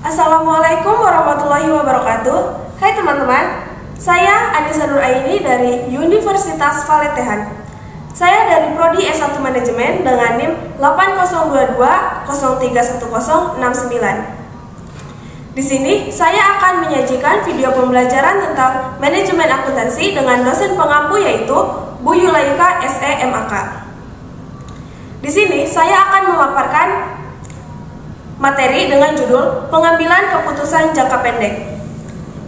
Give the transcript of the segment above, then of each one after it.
Assalamualaikum warahmatullahi wabarakatuh. Hai teman-teman, saya Anissa Nur Aini dari Universitas Valetehan. Saya dari Prodi S1 Manajemen dengan NIM 8022031069. Di sini saya akan menyajikan video pembelajaran tentang manajemen akuntansi dengan dosen pengampu yaitu Bu Yulaika SE MAK. Di sini saya akan memaparkan materi dengan judul pengambilan keputusan jangka pendek.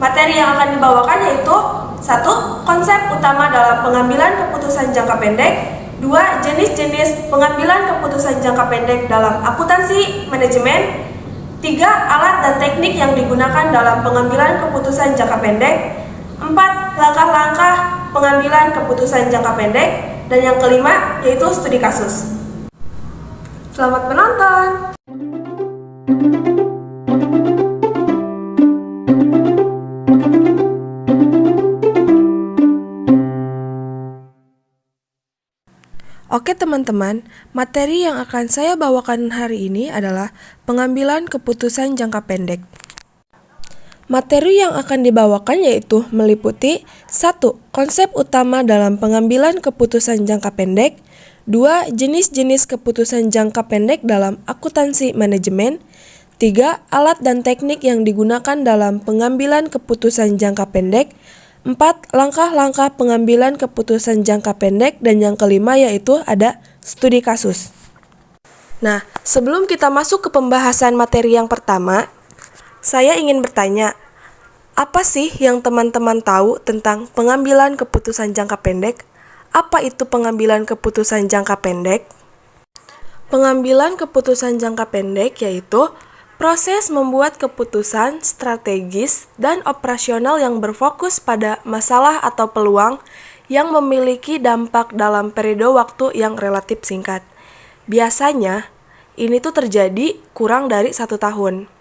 Materi yang akan dibawakan yaitu 1. Konsep utama dalam pengambilan keputusan jangka pendek. 2. Jenis-jenis pengambilan keputusan jangka pendek dalam akuntansi manajemen. 3. Alat dan teknik yang digunakan dalam pengambilan keputusan jangka pendek. 4. Langkah-langkah pengambilan keputusan jangka pendek. Dan yang kelima yaitu studi kasus. Selamat menonton! Oke teman-teman, materi yang akan saya bawakan hari ini adalah pengambilan keputusan jangka pendek. Materi yang akan dibawakan yaitu meliputi 1. Konsep utama dalam pengambilan keputusan jangka pendek. 2. Jenis-jenis keputusan jangka pendek dalam akuntansi manajemen. 3. Alat dan teknik yang digunakan dalam pengambilan keputusan jangka pendek. 4. Langkah-langkah pengambilan keputusan jangka pendek. Dan yang kelima yaitu ada studi kasus. Nah, sebelum kita masuk ke pembahasan materi yang pertama, saya ingin bertanya, apa sih yang teman-teman tahu tentang pengambilan keputusan jangka pendek? Apa itu pengambilan keputusan jangka pendek? Pengambilan keputusan jangka pendek yaitu proses membuat keputusan strategis dan operasional yang berfokus pada masalah atau peluang yang memiliki dampak dalam periode waktu yang relatif singkat. Biasanya, ini tuh terjadi kurang dari 1 tahun.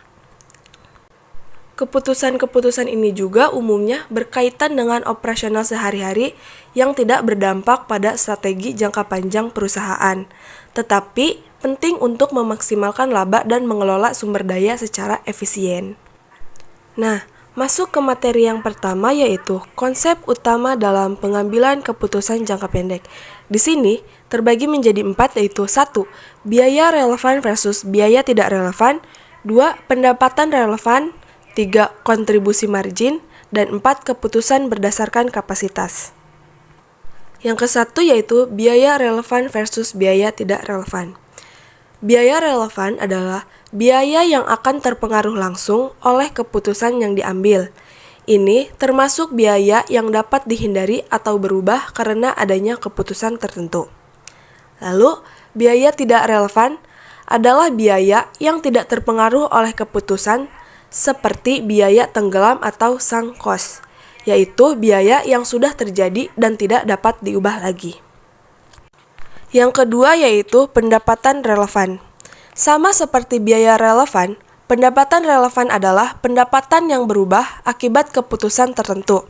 Keputusan-keputusan ini juga umumnya berkaitan dengan operasional sehari-hari yang tidak berdampak pada strategi jangka panjang perusahaan, tetapi penting untuk memaksimalkan laba dan mengelola sumber daya secara efisien. Nah, masuk ke materi yang pertama yaitu konsep utama dalam pengambilan keputusan jangka pendek. Di sini terbagi menjadi 4 yaitu 1. Biaya relevan versus biaya tidak relevan. 2. Pendapatan relevan. 3. Kontribusi margin. Dan 4. Keputusan berdasarkan kapasitas. Yang ke-1 yaitu biaya relevan versus biaya tidak relevan. Biaya relevan adalah biaya yang akan terpengaruh langsung oleh keputusan yang diambil. Ini termasuk biaya yang dapat dihindari atau berubah karena adanya keputusan tertentu. Lalu, biaya tidak relevan adalah biaya yang tidak terpengaruh oleh keputusan seperti biaya tenggelam atau sunk cost, yaitu biaya yang sudah terjadi dan tidak dapat diubah lagi. Yang kedua yaitu pendapatan relevan. Sama seperti biaya relevan, pendapatan relevan adalah pendapatan yang berubah akibat keputusan tertentu.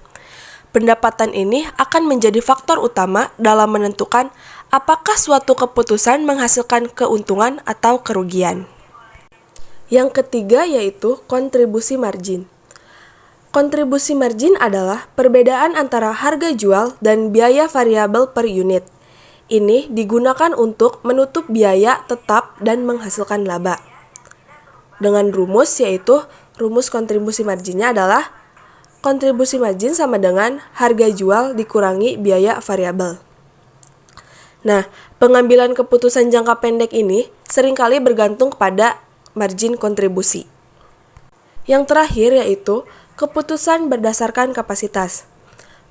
Pendapatan ini akan menjadi faktor utama dalam menentukan apakah suatu keputusan menghasilkan keuntungan atau kerugian. Yang ketiga yaitu kontribusi margin. Kontribusi margin adalah perbedaan antara harga jual dan biaya variabel per unit. Ini digunakan untuk menutup biaya tetap dan menghasilkan laba. Dengan rumus yaitu rumus kontribusi marginnya adalah kontribusi margin sama dengan harga jual dikurangi biaya variabel. Nah, pengambilan keputusan jangka pendek ini seringkali bergantung kepada margin kontribusi. Yang terakhir yaitu keputusan berdasarkan kapasitas.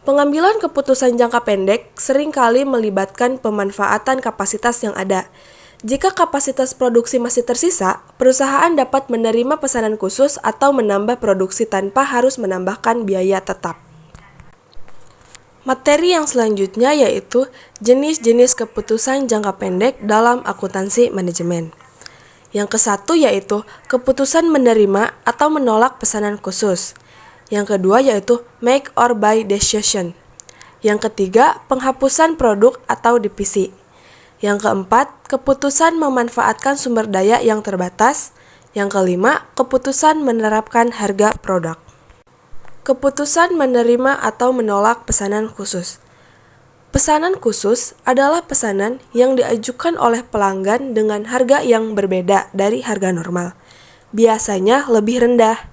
Pengambilan keputusan jangka pendek seringkali melibatkan pemanfaatan kapasitas yang ada. Jika kapasitas produksi masih tersisa, perusahaan dapat menerima pesanan khusus atau menambah produksi tanpa harus menambahkan biaya tetap. Materi yang selanjutnya yaitu jenis-jenis keputusan jangka pendek dalam akuntansi manajemen. Yang ke-1 yaitu keputusan menerima atau menolak pesanan khusus. Yang kedua yaitu make or buy decision. Yang ketiga, penghapusan produk atau divisi. Yang keempat, keputusan memanfaatkan sumber daya yang terbatas. Yang kelima, keputusan menerapkan harga produk. Keputusan menerima atau menolak pesanan khusus. Pesanan khusus adalah pesanan yang diajukan oleh pelanggan dengan harga yang berbeda dari harga normal, biasanya lebih rendah.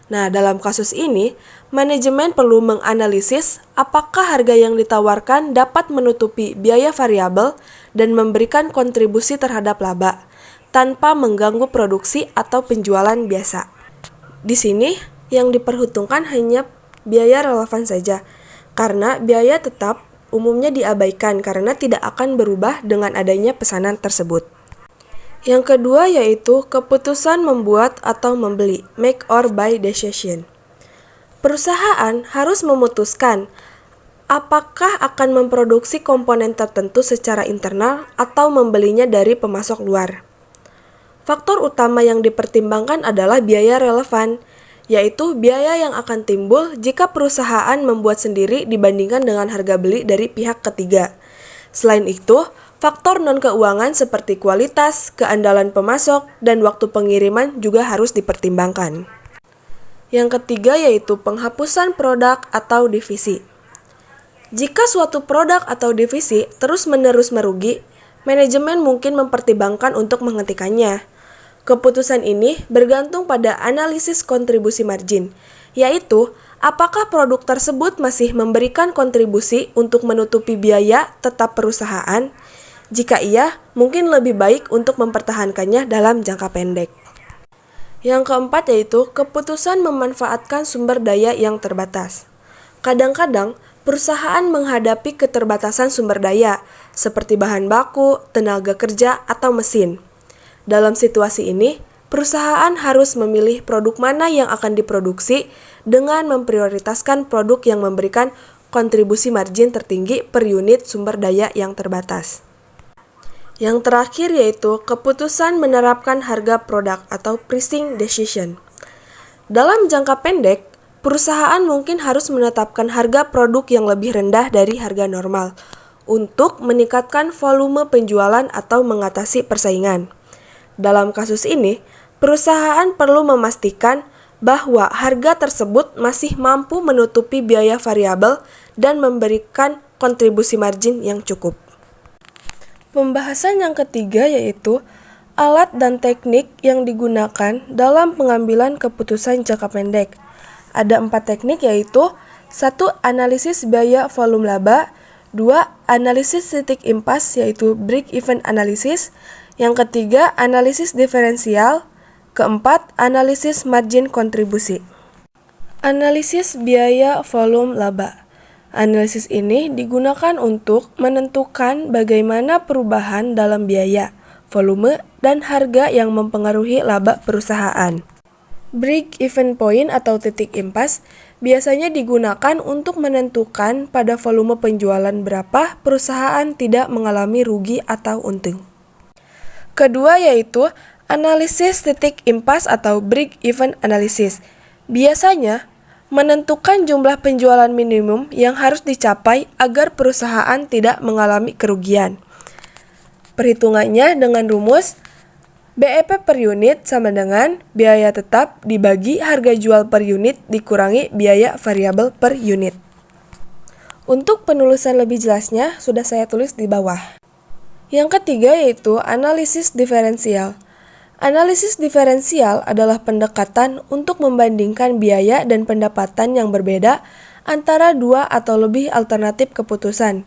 Nah, dalam kasus ini, manajemen perlu menganalisis apakah harga yang ditawarkan dapat menutupi biaya variabel dan memberikan kontribusi terhadap laba, tanpa mengganggu produksi atau penjualan biasa. Di sini, yang diperhitungkan hanya biaya relevan saja, karena biaya tetap umumnya diabaikan karena tidak akan berubah dengan adanya pesanan tersebut. Yang kedua yaitu keputusan membuat atau membeli, make or buy decision. Perusahaan harus memutuskan apakah akan memproduksi komponen tertentu secara internal atau membelinya dari pemasok luar. Faktor utama yang dipertimbangkan adalah biaya relevan, yaitu biaya yang akan timbul jika perusahaan membuat sendiri dibandingkan dengan harga beli dari pihak ketiga. Selain itu, faktor non-keuangan seperti kualitas, keandalan pemasok, dan waktu pengiriman juga harus dipertimbangkan. Yang ketiga yaitu penghapusan produk atau divisi. Jika suatu produk atau divisi terus-menerus merugi, manajemen mungkin mempertimbangkan untuk menghentikannya. Keputusan ini bergantung pada analisis kontribusi margin, yaitu apakah produk tersebut masih memberikan kontribusi untuk menutupi biaya tetap perusahaan. Jika iya, mungkin lebih baik untuk mempertahankannya dalam jangka pendek. Yang keempat yaitu keputusan memanfaatkan sumber daya yang terbatas. Kadang-kadang, perusahaan menghadapi keterbatasan sumber daya, seperti bahan baku, tenaga kerja, atau mesin. Dalam situasi ini, perusahaan harus memilih produk mana yang akan diproduksi dengan memprioritaskan produk yang memberikan kontribusi margin tertinggi per unit sumber daya yang terbatas. Yang terakhir yaitu keputusan menerapkan harga produk atau pricing decision. Dalam jangka pendek, perusahaan mungkin harus menetapkan harga produk yang lebih rendah dari harga normal untuk meningkatkan volume penjualan atau mengatasi persaingan. Dalam kasus ini, perusahaan perlu memastikan bahwa harga tersebut masih mampu menutupi biaya variabel dan memberikan kontribusi margin yang cukup. Pembahasan yang ketiga yaitu alat dan teknik yang digunakan dalam pengambilan keputusan jangka pendek. Ada 4 teknik yaitu 1. Analisis biaya volume laba, 2. Analisis titik impas yaitu break-even analysis, yang ketiga analisis diferensial, keempat analisis margin kontribusi. Analisis biaya volume laba. Analisis ini digunakan untuk menentukan bagaimana perubahan dalam biaya, volume, dan harga yang mempengaruhi laba perusahaan. Break-even point atau titik impas biasanya digunakan untuk menentukan pada volume penjualan berapa perusahaan tidak mengalami rugi atau untung. Kedua yaitu analisis titik impas atau break-even analysis. Biasanya menentukan jumlah penjualan minimum yang harus dicapai agar perusahaan tidak mengalami kerugian. Perhitungannya dengan rumus BEP per unit sama dengan biaya tetap dibagi harga jual per unit dikurangi biaya variabel per unit. Untuk penulisan lebih jelasnya sudah saya tulis di bawah. Yang ketiga yaitu analisis diferensial. Analisis diferensial adalah pendekatan untuk membandingkan biaya dan pendapatan yang berbeda antara dua atau lebih alternatif keputusan.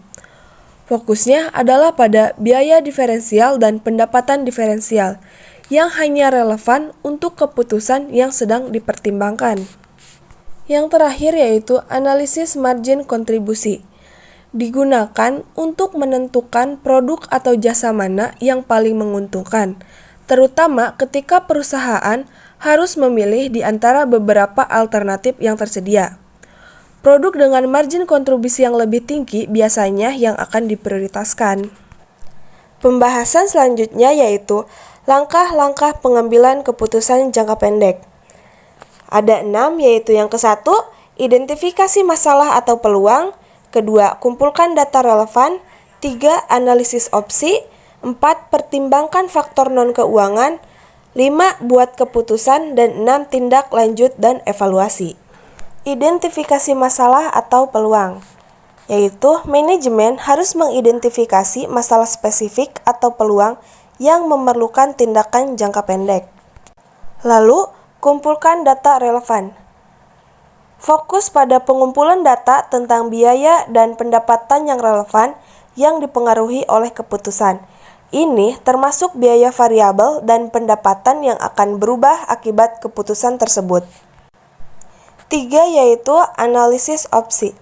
Fokusnya adalah pada biaya diferensial dan pendapatan diferensial yang hanya relevan untuk keputusan yang sedang dipertimbangkan. Yang terakhir yaitu analisis margin kontribusi. Digunakan untuk menentukan produk atau jasa mana yang paling menguntungkan, terutama ketika perusahaan harus memilih di antara beberapa alternatif yang tersedia. Produk dengan margin kontribusi yang lebih tinggi biasanya yang akan diprioritaskan. Pembahasan selanjutnya yaitu langkah-langkah pengambilan keputusan jangka pendek. Ada 6 yaitu yang ke-1, identifikasi masalah atau peluang. Kedua, kumpulkan data relevan. 3. Analisis opsi. 4. Pertimbangkan faktor non-keuangan. 5. Buat keputusan, dan 6. Tindak lanjut dan evaluasi. Identifikasi masalah atau peluang, yaitu manajemen harus mengidentifikasi masalah spesifik atau peluang yang memerlukan tindakan jangka pendek. Lalu, kumpulkan data relevan. Fokus pada pengumpulan data tentang biaya dan pendapatan yang relevan yang dipengaruhi oleh keputusan. Ini termasuk biaya variabel dan pendapatan yang akan berubah akibat keputusan tersebut. 3. Yaitu analisis opsi.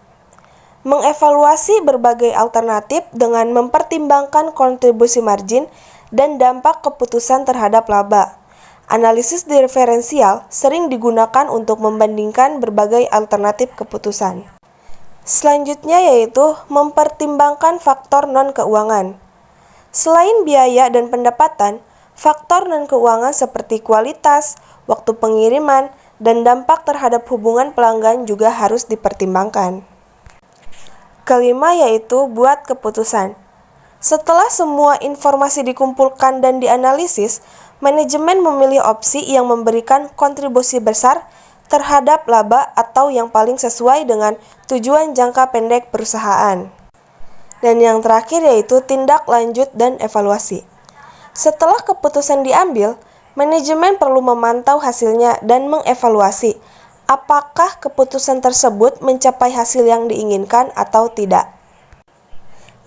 Mengevaluasi berbagai alternatif dengan mempertimbangkan kontribusi margin dan dampak keputusan terhadap laba. Analisis diferensial sering digunakan untuk membandingkan berbagai alternatif keputusan. Selanjutnya yaitu mempertimbangkan faktor non-keuangan. Selain biaya dan pendapatan, faktor non-keuangan seperti kualitas, waktu pengiriman, dan dampak terhadap hubungan pelanggan juga harus dipertimbangkan. Kelima yaitu buat keputusan. Setelah semua informasi dikumpulkan dan dianalisis, manajemen memilih opsi yang memberikan kontribusi besar terhadap laba atau yang paling sesuai dengan tujuan jangka pendek perusahaan. Dan yang terakhir yaitu tindak lanjut dan evaluasi. Setelah keputusan diambil, manajemen perlu memantau hasilnya dan mengevaluasi apakah keputusan tersebut mencapai hasil yang diinginkan atau tidak.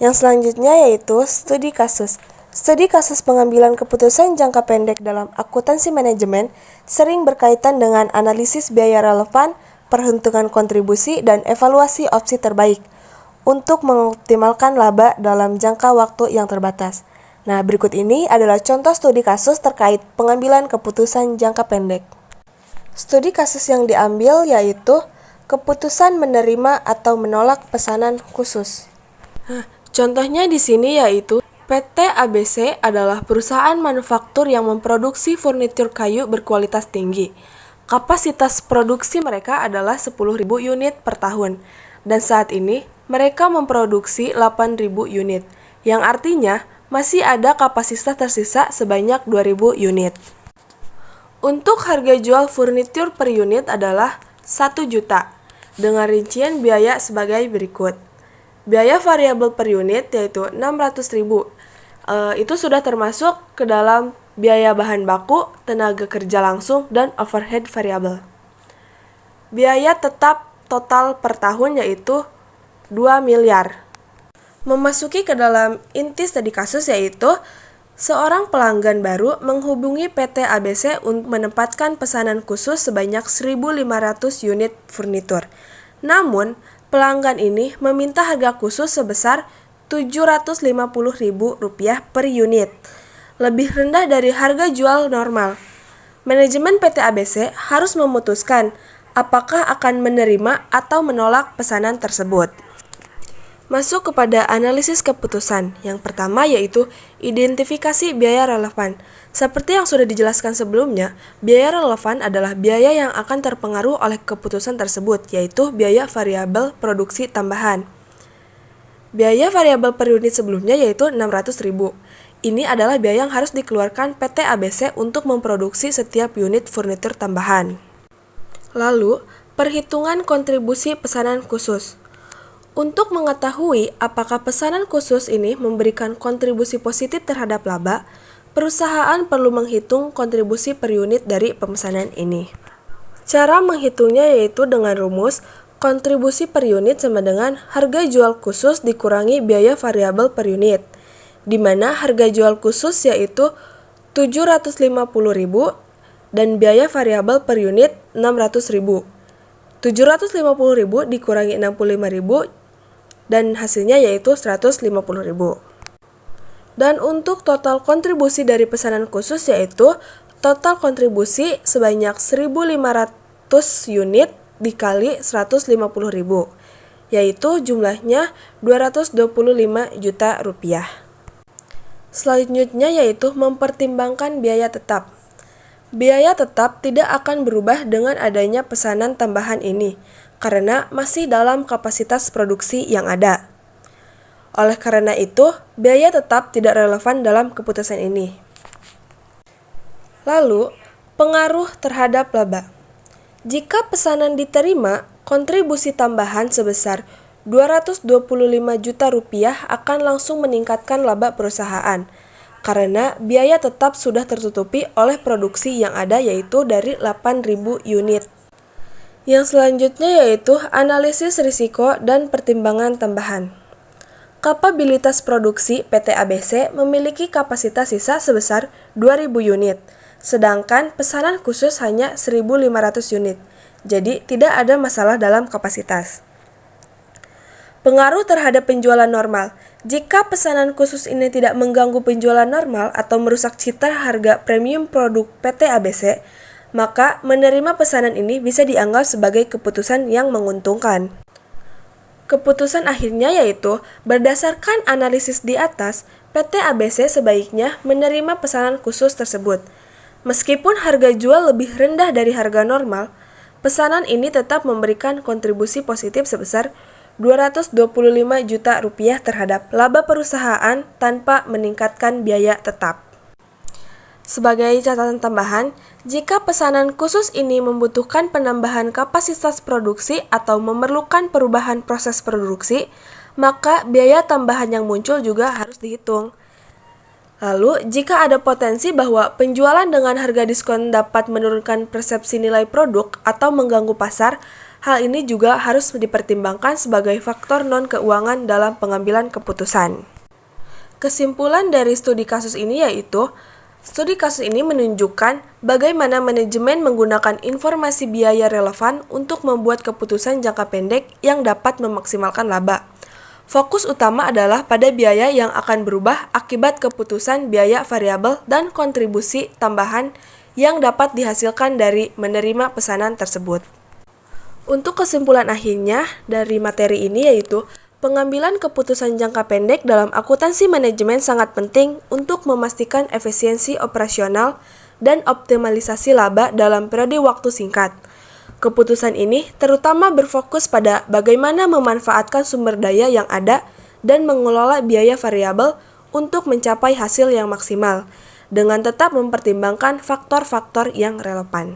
Yang selanjutnya yaitu studi kasus. Studi kasus pengambilan keputusan jangka pendek dalam akuntansi manajemen sering berkaitan dengan analisis biaya relevan, perhitungan kontribusi, dan evaluasi opsi terbaik untuk mengoptimalkan laba dalam jangka waktu yang terbatas. Nah, berikut ini adalah contoh studi kasus terkait pengambilan keputusan jangka pendek. Studi kasus yang diambil yaitu keputusan menerima atau menolak pesanan khusus. Contohnya di sini yaitu PT ABC adalah perusahaan manufaktur yang memproduksi furnitur kayu berkualitas tinggi. Kapasitas produksi mereka adalah 10.000 unit per tahun, dan saat ini mereka memproduksi 8.000 unit, yang artinya masih ada kapasitas tersisa sebanyak 2.000 unit. Untuk harga jual furnitur per unit adalah 1 juta, dengan rincian biaya sebagai berikut. Biaya variabel per unit yaitu 600.000. Itu sudah termasuk ke dalam biaya bahan baku, tenaga kerja langsung, dan overhead variabel. Biaya tetap total per tahun yaitu 2 miliar. Memasuki ke dalam inti studi kasus yaitu seorang pelanggan baru menghubungi PT ABC untuk menempatkan pesanan khusus sebanyak 1.500 unit furnitur. Namun, pelanggan ini meminta harga khusus sebesar Rp750.000 per unit, lebih rendah dari harga jual normal. Manajemen PT ABC harus memutuskan apakah akan menerima atau menolak pesanan tersebut. Masuk kepada analisis keputusan. Yang pertama yaitu identifikasi biaya relevan. Seperti yang sudah dijelaskan sebelumnya, biaya relevan adalah biaya yang akan terpengaruh oleh keputusan tersebut, yaitu biaya variabel produksi tambahan. Biaya variabel per unit sebelumnya yaitu 600.000. Ini adalah biaya yang harus dikeluarkan PT ABC untuk memproduksi setiap unit furnitur tambahan. Lalu, perhitungan kontribusi pesanan khusus. Untuk mengetahui apakah pesanan khusus ini memberikan kontribusi positif terhadap laba, perusahaan perlu menghitung kontribusi per unit dari pemesanan ini. Cara menghitungnya yaitu dengan rumus kontribusi per unit sama dengan harga jual khusus dikurangi biaya variabel per unit, di mana harga jual khusus yaitu 750.000 dan biaya variabel per unit 600.000. 750.000 dikurangi 65.000 dan hasilnya yaitu 150.000. Dan untuk total kontribusi dari pesanan khusus yaitu total kontribusi sebanyak 1.500 unit dikali 150.000, yaitu jumlahnya 225 juta rupiah. Selanjutnya yaitu mempertimbangkan biaya tetap. Biaya tetap tidak akan berubah dengan adanya pesanan tambahan ini, karena masih dalam kapasitas produksi yang ada. Oleh karena itu, biaya tetap tidak relevan dalam keputusan ini. Lalu, pengaruh terhadap laba. Jika pesanan diterima, kontribusi tambahan sebesar Rp225 juta akan langsung meningkatkan laba perusahaan, karena biaya tetap sudah tertutupi oleh produksi yang ada yaitu dari 8.000 unit. Yang selanjutnya yaitu analisis risiko dan pertimbangan tambahan. Kapabilitas produksi PT ABC memiliki kapasitas sisa sebesar 2.000 unit, sedangkan pesanan khusus hanya 1.500 unit. Jadi, tidak ada masalah dalam kapasitas. Pengaruh terhadap penjualan normal. Jika pesanan khusus ini tidak mengganggu penjualan normal atau merusak citra harga premium produk PT ABC, maka menerima pesanan ini bisa dianggap sebagai keputusan yang menguntungkan. Keputusan akhirnya yaitu, berdasarkan analisis di atas, PT ABC sebaiknya menerima pesanan khusus tersebut. Meskipun harga jual lebih rendah dari harga normal, pesanan ini tetap memberikan kontribusi positif sebesar Rp225 juta terhadap laba perusahaan tanpa meningkatkan biaya tetap. Sebagai catatan tambahan, jika pesanan khusus ini membutuhkan penambahan kapasitas produksi atau memerlukan perubahan proses produksi, maka biaya tambahan yang muncul juga harus dihitung. Lalu, jika ada potensi bahwa penjualan dengan harga diskon dapat menurunkan persepsi nilai produk atau mengganggu pasar, hal ini juga harus dipertimbangkan sebagai faktor non-keuangan dalam pengambilan keputusan. Kesimpulan dari studi kasus ini yaitu, studi kasus ini menunjukkan bagaimana manajemen menggunakan informasi biaya relevan untuk membuat keputusan jangka pendek yang dapat memaksimalkan laba. Fokus utama adalah pada biaya yang akan berubah akibat keputusan biaya variabel dan kontribusi tambahan yang dapat dihasilkan dari menerima pesanan tersebut. Untuk kesimpulan akhirnya dari materi ini yaitu, pengambilan keputusan jangka pendek dalam akuntansi manajemen sangat penting untuk memastikan efisiensi operasional dan optimalisasi laba dalam periode waktu singkat. Keputusan ini terutama berfokus pada bagaimana memanfaatkan sumber daya yang ada dan mengelola biaya variabel untuk mencapai hasil yang maksimal, dengan tetap mempertimbangkan faktor-faktor yang relevan.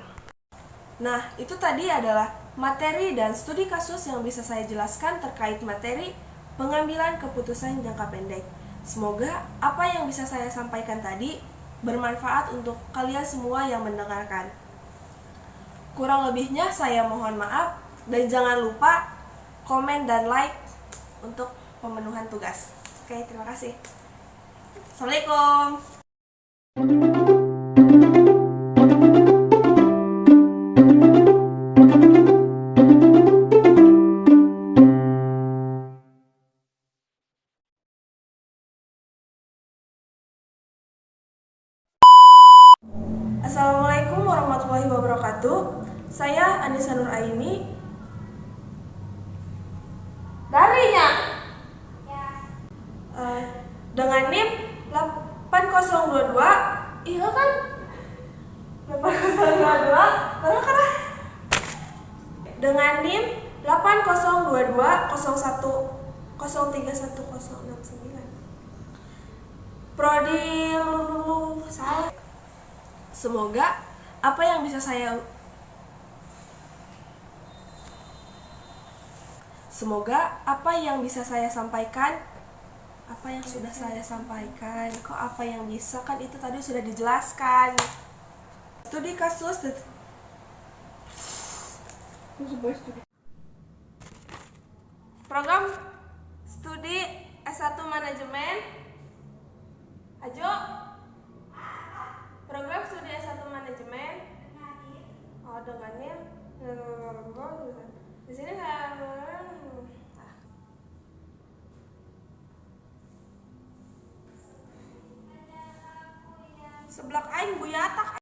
Nah, itu tadi adalah materi dan studi kasus yang bisa saya jelaskan terkait materi pengambilan keputusan jangka pendek. Semoga apa yang bisa saya sampaikan tadi bermanfaat untuk kalian semua yang mendengarkan. Kurang lebihnya saya mohon maaf dan jangan lupa komen dan like untuk pemenuhan tugas. Oke, terima kasih. Assalamualaikum. Assalamualaikum warahmatullahi wabarakatuh. Saya Anissa Nur Aini. Darinya dengan NIM 8022. Iya kan? 8022. Benar kan? Dengan NIM 802201031069. Prodi salah. Semoga apa yang bisa saya sampaikan, apa yang sudah saya sampaikan, kok apa yang bisa, kan itu tadi sudah dijelaskan. Studi kasus program studi S1 manajemen. Ajo, program studi S1 manajemen. Oh, dengannya di sini saya seblak aing buyatak.